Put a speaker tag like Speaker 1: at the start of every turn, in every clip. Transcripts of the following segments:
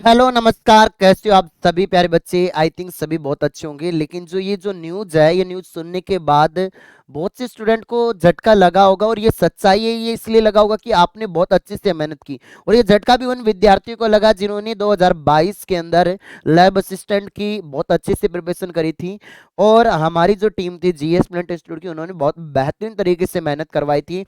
Speaker 1: Hello नमस्कार, कैसे हो आप सभी प्यारे बच्चे। आई थिंक सभी बहुत अच्छे होंगे। लेकिन जो ये जो न्यूज़ है, ये न्यूज़ सुनने के बाद बहुत से स्टूडेंट को झटका लगा होगा, और ये सच्चाई है। ये इसलिए लगा होगा कि आपने बहुत अच्छे से मेहनत की, और ये झटका भी उन विद्यार्थियों को लगा जिन्होंने 2022 के अंदर लैब असिस्टेंट की बहुत अच्छे से प्रिपरेशन करी थी। और हमारी जो टीम थी जीएस प्लेनेट इंस्टीट्यूट की, उन्होंने बहुत बेहतरीन तरीके से मेहनत करवाई थी।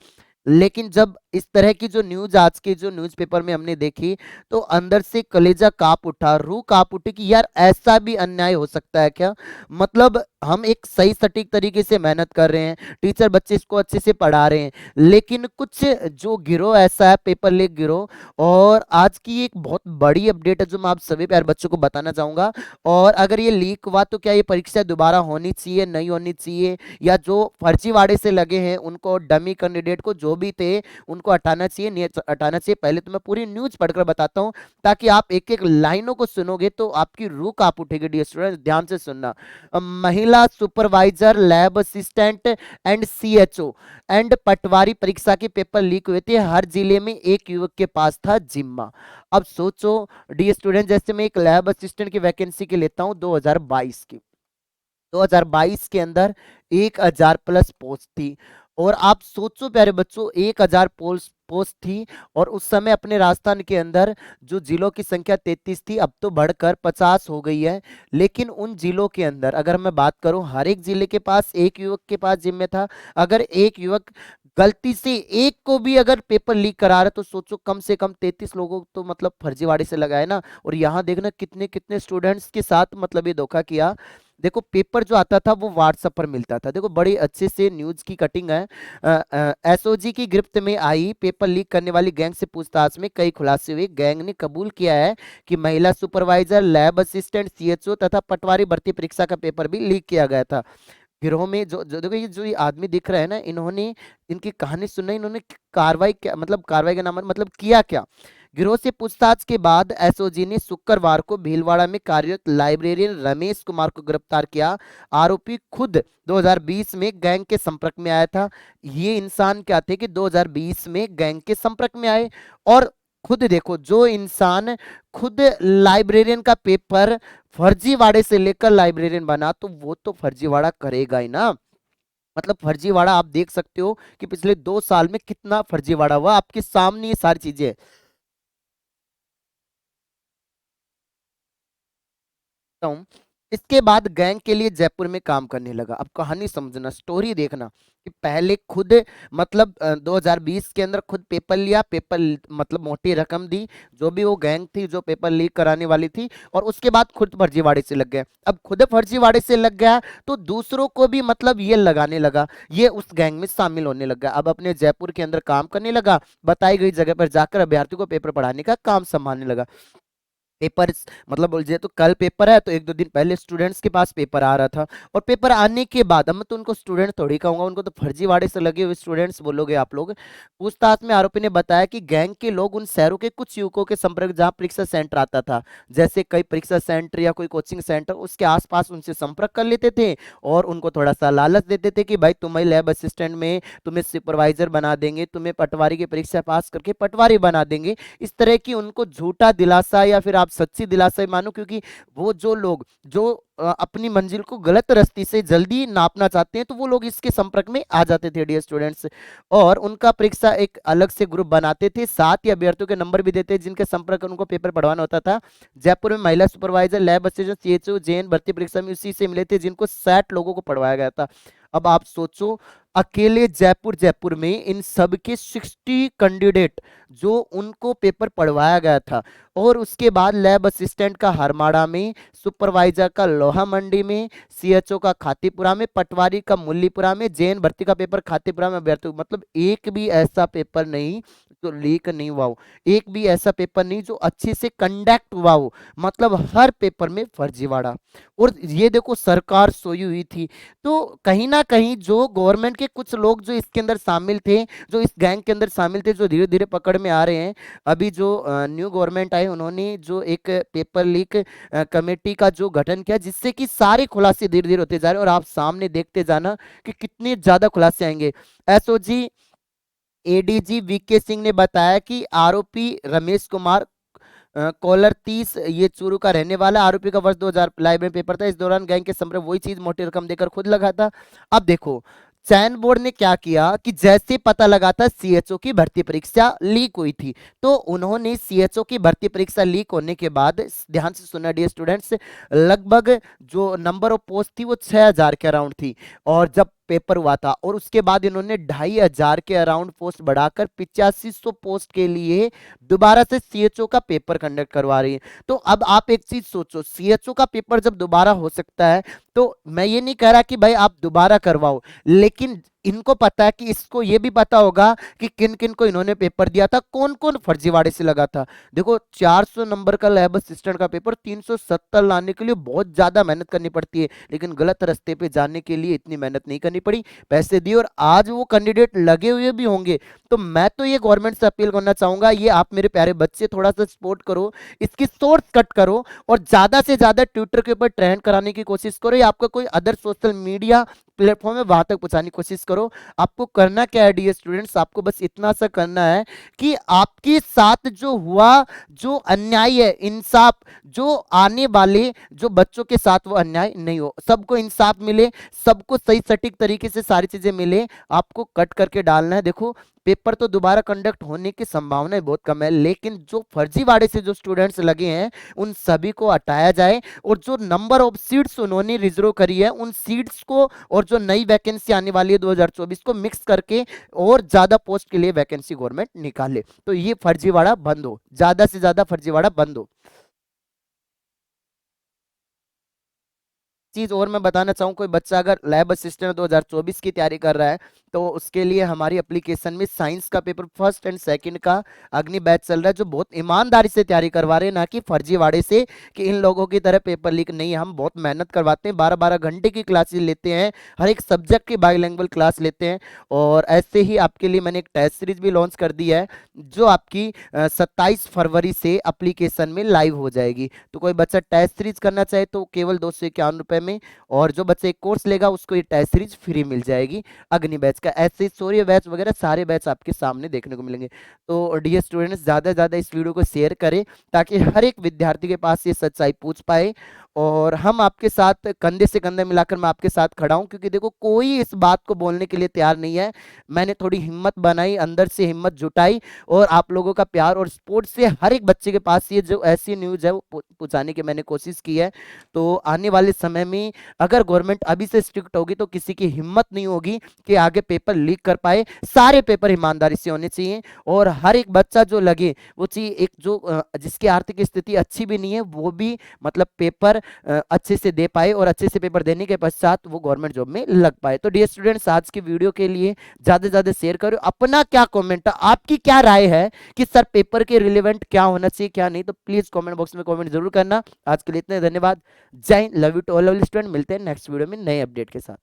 Speaker 1: लेकिन जब इस तरह की जो न्यूज आज के जो न्यूज़पेपर में हमने देखी, तो अंदर से कलेजा कांप उठा, रूह कांप उठी कि यार ऐसा भी अन्याय हो सकता है क्या। मतलब हम एक सही सटीक तरीके से मेहनत कर रहे हैं, टीचर बच्चे इसको अच्छे से पढ़ा रहे हैं, लेकिन कुछ जो गिरोह ऐसा है, पेपर लीक गिरोह। और आज की एक बहुत बड़ी अपडेट है जो मैं आप सभी प्यारे बच्चों को बताना चाहूंगा। और अगर ये लीक हुआ तो क्या ये परीक्षा दोबारा होनी चाहिए, नहीं होनी चाहिए, या जो फर्जीवाड़े से लगे हैं उनको, डमी कैंडिडेट को जो भी थे, उनको हटाना चाहिए, नहीं हटाना चाहिए। पहले तो मैं पूरी न्यूज पढ़कर बताता हूँ, ताकि आप एक एक लाइनों को सुनोगे तो आपकी रूह कांप उठेगी। डियर स्टूडेंट, ध्यान से सुनना। महिला supervisor, lab assistant and CHO and patwari परीक्षा के पेपर लीक हुए थे। हर जिले में एक युवक के पास था जिम्मा। अब सोचो डियर स्टूडेंट, जैसे मैं एक लैब असिस्टेंट की वैकेंसी के लेता हूँ 2022 की। 2022 के अंदर 1000 प्लस पोस्ट थी। और आप सोचो प्यारे बच्चों, 1000 पोस्ट पोस्ट थी। और उस समय अपने राजस्थान के अंदर जो जिलों की संख्या 33 थी, अब तो बढ़कर 50 हो गई है। लेकिन उन जिलों के अंदर अगर मैं बात करूं, हर एक जिले के पास एक युवक के पास जिम्मे था। अगर एक युवक गलती से एक को भी अगर पेपर लीक करा रहा है, तो सोचो कम से कम 33 लोगों को तो मतलब फर्जीवाड़े से लगाए ना। और यहाँ देखना कितने कितने स्टूडेंट्स के साथ मतलब ये धोखा किया। देखो पेपर जो आता था वो व्हाट्सएप पर मिलता था। देखो बड़ी अच्छे से न्यूज की कटिंग है। एसओजी की गिरफ्त में आई पेपर लीक करने वाली गैंग से पूछताछ में कई खुलासे हुए। गैंग ने कबूल किया है कि महिला सुपरवाइजर, लैब असिस्टेंट, सीएचओ तथा पटवारी भर्ती परीक्षा का पेपर भी लीक किया गया था। गिरोह में जो देखो, ये जो ये आदमी दिख रहा है ना, इन्होंने, इनकी कहानी सुनना, इन्होंने कार्रवाई क्या, मतलब कार्रवाई का नाम मतलब किया क्या। गिरोह से पूछताछ के बाद एसओजी ने शुक्रवार को भीलवाड़ा में कार्यरत लाइब्रेरियन रमेश कुमार को गिरफ्तार किया। आरोपी खुद 2020 में गैंग के संपर्क में आया था। ये इंसान क्या थे कि 2020 में गैंग के संपर्क में आए। और खुद देखो, जो इंसान खुद लाइब्रेरियन का पेपर फर्जीवाड़े से लेकर लाइब्रेरियन बना, तो वो तो फर्जीवाड़ा करेगा ही ना। मतलब फर्जीवाड़ा आप देख सकते हो कि पिछले 2 साल में कितना फर्जीवाड़ा हुआ, आपके सामने ये सारी चीजें हूँ। इसके बाद गैंग के लिए जयपुर में काम करने लगा। अब कहानी समझना, स्टोरी देखना कि पहले खुद मतलब 2020 के अंदर खुद पेपर लिया, मतलब मोटी रकम दी, जो भी वो गैंग थी जो पेपर लीक कराने वाली थी, और उसके बाद खुद फर्जीवाड़े से लग गया। अब खुद फर्जीवाड़े से लग गया तो दूसरों को भी मतलब ये लगाने लगा, ये उस गैंग में शामिल होने लगा। अब अपने जयपुर के अंदर काम करने लगा, बताई गई जगह पर जाकर अभ्यर्थियों को पेपर पढ़ाने का काम संभालने लगा। पेपर मतलब बोल जाए तो कल पेपर है, तो एक दो दिन पहले स्टूडेंट्स के पास पेपर आ रहा था। और पेपर आने के बाद, अब मैं तो उनको स्टूडेंट थोड़ी कहूंगा, उनको तो फर्जीवाड़े से लगे हुए स्टूडेंट्स बोलोगे आप लोग। पूछताछ में आरोपी ने बताया कि गैंग के लोग उन शहरों के कुछ युवकों के संपर्क जहां परीक्षा सेंटर आता था, जैसे कई परीक्षा सेंटर या कोई कोचिंग सेंटर, उसके आसपास उनसे संपर्क कर लेते थे। और उनको थोड़ा सा लालच देते थे कि भाई तुम्हें लैब असिस्टेंट में तुम्हें सुपरवाइजर बना देंगे, तुम्हें पटवारी की परीक्षा पास करके पटवारी बना देंगे। इस तरह की उनको झूठा दिलासा, या फिर आप सच्ची दिलासा ही मानो, क्योंकि वो जो लोग जो अपनी मंजिल को गलत रास्ते से जल्दी नापना चाहते हैं, तो वो लोग इसके संपर्क में आ जाते थे डियर स्टूडेंट्स। और उनका परीक्षा एक अलग से ग्रुप बनाते थे, साथ ही अभ्यर्थियों के नंबर भी देते, जिनके संपर्क उनको पेपर पढ़वाना होता था। जयपुर में महिला supervisor, lab assistant, CHO, JN भर्ती परीक्षा में उसी से मिले थे, जिनको 60 लोगों को पढ़वाया गया था। अब आप सोचो, अकेले जयपुर जयपुर में इन सब के 60 कैंडिडेट जो उनको पेपर पढ़वाया गया था। और उसके बाद लैब असिस्टेंट का हरमाड़ा में, सुपरवाइजर का लोहा मंडी में, सीएचओ का खातीपुरा में, पटवारी का मुल्लीपुरा में, जेएन भर्ती का पेपर खातीपुरा में अभ्यर्थी। मतलब एक भी ऐसा पेपर नहीं जो लीक नहीं हुआ हो, एक भी ऐसा पेपर नहीं जो अच्छे से कंडक्ट हुआ हो। मतलब हर पेपर में फर्जीवाड़ा। और ये देखो सरकार सोई हुई थी। तो कहीं ना कहीं जो गवर्नमेंट के कुछ लोग जो इसके अंदर शामिल थे, जो इस गैंग के अंदर शामिल थे, जो धीरे धीरे पकड़ में आ रहे हैं। अभी जो न्यू गवर्नमेंट आई, उन्होंने जो एक पेपर लीक कमेटी का जो गठन किया, जिससे कि सारे खुलासे धीरे धीरे होते जा रहे हैं। और आप सामने देखते जाना कि कितने ज्यादा खुलासे आएंगे। एसओजी एडीजी वीके सिंह ने बताया कि आरोपी रमेश कुमार कॉलर 30 ये चूरू का रहने वाला, आरोपी का वर्ष 2000 लाइव में पेपर था। इस दौरान गैंग के संपर्क वही चीज मोटी रकम देकर खुद लगा था। अब देखो चयन बोर्ड ने क्या किया कि जैसे पता लगा था सीएचओ की भर्ती परीक्षा लीक हुई थी, तो उन्होंने सीएचओ की भर्ती परीक्षा लीक होने के बाद, ध्यान से सुनना डियर स्टूडेंट्स, लगभग जो नंबर ऑफ पोस्ट थी वो 6000 के अराउंड थी, और जब पेपर हुआ था, और उसके बाद इन्होंने 2500 के अराउंड पोस्ट बढ़ाकर 8500 पोस्ट के लिए दोबारा से सीएचओ का पेपर कंडक्ट करवा रही है। तो अब आप एक चीज सोचो, सीएचओ का पेपर जब दोबारा हो सकता है, तो मैं ये नहीं कह रहा कि भाई आप दोबारा करवाओ, लेकिन इनको पता है कि इसको ये भी पता होगा कि किन किन को इन्होंने पेपर दिया था, कौन कौन फर्जीवाड़े से लगा था। देखो 400 नंबर का लैब असिस्टेंट का पेपर 370 लाने के लिए बहुत ज्यादा मेहनत करनी पड़ती है, लेकिन गलत रास्ते पे जाने के लिए इतनी मेहनत नहीं करनी पड़ी, पैसे दिए और आज वो कैंडिडेट लगे हुए भी होंगे। तो मैं तो ये गवर्नमेंट से अपील करना चाहूंगा, ये आप मेरे प्यारे बच्चे थोड़ा सा सपोर्ट करो, इसकी सोर्स कट करो, और ज्यादा से ज्यादा ट्विटर के ऊपर ट्रेंड कराने की कोशिश करो, या आपका कोई अदर सोशल मीडिया प्लेटफॉर्म है वहां तक पहुंचाने की कोशिश करो। आपको करना क्या है डियर स्टूडेंट्स, आपको बस इतना सा करना है कि आपके साथ जो हुआ, जो अन्याय है, इंसाफ, जो आने वाले जो बच्चों के साथ वो अन्याय नहीं हो, सबको इंसाफ मिले, सबको सही सटीक तरीके से सारी चीजें मिले, आपको कट करके डालना है। देखो पेपर तो दोबारा कंडक्ट होने की संभावना बहुत कम है, लेकिन जो फर्जीवाड़े से जो स्टूडेंट्स लगे हैं उन सभी को हटाया जाए, और जो नंबर ऑफ सीट्स उन्होंने रिजर्व करी है उन सीट्स को, और जो नई वैकेंसी आने वाली है 2024 को मिक्स करके और ज्यादा पोस्ट के लिए वैकेंसी गवर्नमेंट निकाले, तो ये फर्जीवाड़ा बंद हो, ज्यादा से ज्यादा फर्जीवाड़ा बंद हो। चीज और मैं बताना चाहूँ, कोई बच्चा अगर लैब असिस्टेंट 2024 की तैयारी कर रहा है, तो उसके लिए हमारी एप्लीकेशन में साइंस का पेपर फर्स्ट एंड सेकंड का अग्नि बैच चल रहा है, जो बहुत ईमानदारी से तैयारी करवा रहे हैं, ना कि फर्जीवाड़े से कि इन लोगों की तरह पेपर लीक नहीं। हम बहुत मेहनत करवाते हैं, 12-12 घंटे की क्लासेस लेते हैं, हर एक सब्जेक्ट की बाईलैंग्वेज क्लास लेते हैं, और ऐसे ही आपके लिए मैंने एक टेस्ट सीरीज भी लॉन्च कर दी है, जो आपकी 27 फरवरी से एप्लीकेशन में लाइव हो जाएगी। तो कोई बच्चा टेस्ट सीरीज करना चाहे तो केवल 251 रुपए में, और जो बच्चा एक कोर्स लेगा उसको ये टेस्ट सीरीज फ्री मिल जाएगी अग्नि बैच का। ऐसे ही सूर्य बैच वगैरह सारे बैच आपके सामने देखने को मिलेंगे। तो डियर स्टूडेंट्स, ज्यादा से ज्यादा इस वीडियो को शेयर करें, ताकि हर एक विद्यार्थी के पास ये सच्चाई पूछ पाए, और हम आपके साथ कंधे से कंधे मिलाकर मैं आपके साथ खड़ा हूं, क्योंकि देखो कोई इस बात को बोलने के लिए तैयार नहीं है। मैंने थोड़ी हिम्मत बनाई, अंदर से हिम्मत जुटाई, और आप लोगों का प्यार और सपोर्ट से हर एक बच्चे के पास ये जो ऐसी न्यूज है वो पहुंचाने की मैंने कोशिश की है। तो आने वाले समय में अगर गवर्नमेंट अभी से स्ट्रिक्ट होगी, तो किसी की हिम्मत नहीं होगी कि आगे पेपर लीक कर पाए। सारे पेपर ईमानदारी से होने चाहिए, और हर एक बच्चा जो लगे वो चाहिए, एक जो जिसकी आर्थिक स्थिति अच्छी भी नहीं है वो भी मतलब पेपर अच्छे से दे पाए, और अच्छे से पेपर देने के पश्चात वो गवर्नमेंट जॉब में लग पाए। तो डियर स्टूडेंट्स, आज की वीडियो के लिए ज्यादा से ज्यादा शेयर करो, अपना क्या कमेंट है, आपकी क्या राय है कि सर पेपर के रिलेवेंट क्या होना चाहिए क्या नहीं, तो प्लीज कमेंट बॉक्स में कमेंट जरूर करना। आज के लिए इतने, धन्यवाद, जय हिंद, love you to all student, मिलते हैं नेक्स्ट वीडियो में नए अपडेट के साथ।